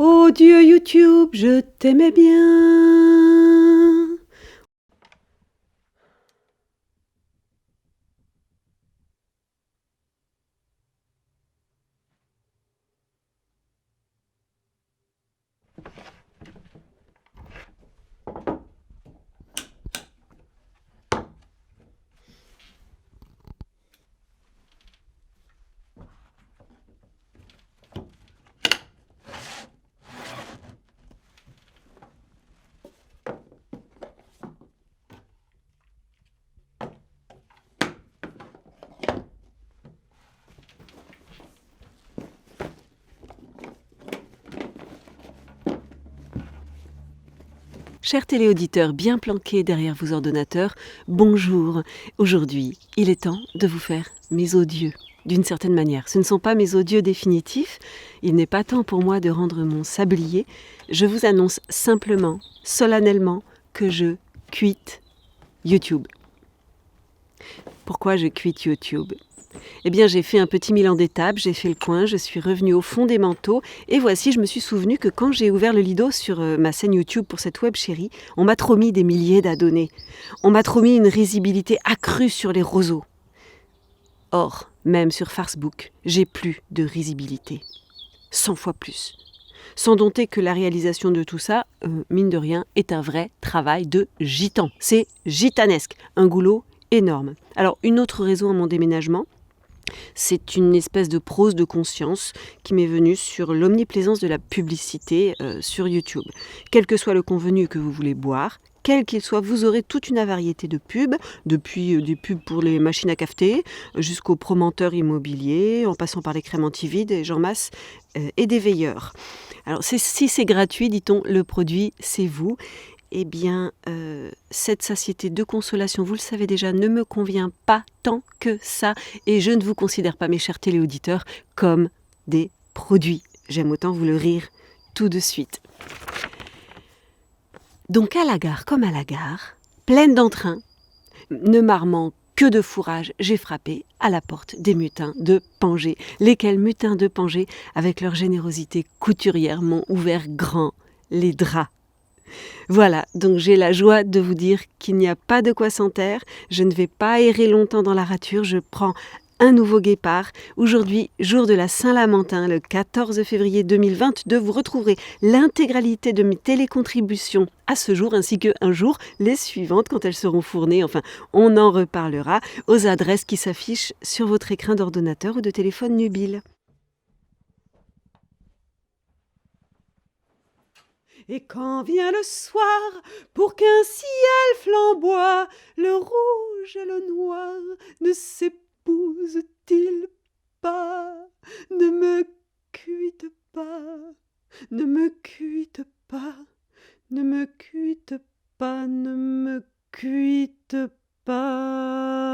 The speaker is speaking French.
Oh Dieu YouTube, je t'aimais bien. Chers téléauditeurs bien planqués derrière vos ordinateurs, bonjour. Aujourd'hui, il est temps de vous faire mes odieux. D'une certaine manière, ce ne sont pas mes odieux définitifs. Il n'est pas temps pour moi de rendre mon sablier. Je vous annonce simplement, solennellement, que je quitte YouTube. Pourquoi je quitte YouTube ? Eh bien, j'ai fait un petit Milan d'étapes, j'ai fait le coin, je suis revenue au fond des manteaux et voici, je me suis souvenu que quand j'ai ouvert le lido sur ma scène YouTube pour cette web chérie, on m'a trop mis des milliers d'abonnés. On m'a trop mis une risibilité accrue sur les roseaux. Or, même sur Facebook, j'ai plus de risibilité. 100 fois plus. Sans dompter que la réalisation de tout ça, mine de rien, est un vrai travail de gitan. C'est gitanesque, un goulot énorme. Alors, une autre raison à mon déménagement, c'est une espèce de prose de conscience qui m'est venue sur l'omniplaisance de la publicité sur YouTube. Quel que soit le convenu que vous voulez boire, quel qu'il soit, vous aurez toute une variété de pubs, depuis des pubs pour les machines à cafeter, jusqu'aux promenteurs immobiliers, en passant par les crèmes anti-vide et j'en masse, et des veilleurs. Alors si c'est gratuit, dit-on, le produit c'est vous. Eh bien, cette satiété de consolation, vous le savez déjà, ne me convient pas tant que ça. Et je ne vous considère pas, mes chers téléauditeurs, comme des produits. J'aime autant vous le rire tout de suite. Donc à la gare comme à la gare, pleine d'entrain, ne m'armant que de fourrage, j'ai frappé à la porte des mutins de Pangée. Lesquels mutins de Pangée, avec leur générosité couturière, m'ont ouvert grand les draps. Voilà, donc j'ai la joie de vous dire qu'il n'y a pas de quoi s'en taire. Je ne vais pas errer longtemps dans la rature, je prends un nouveau guépard. Aujourd'hui, jour de la Saint-Lamentin, le 14 février 2022, vous retrouverez l'intégralité de mes télécontributions à ce jour, ainsi qu'un jour les suivantes quand elles seront fournées. Enfin, on en reparlera aux adresses qui s'affichent sur votre écran d'ordinateur ou de téléphone mobile. Et quand vient le soir, pour qu'un ciel flamboie, le rouge et le noir ne s'épousent-ils pas? Ne me cuite pas, ne me cuite pas, ne me cuite pas, ne me cuite pas.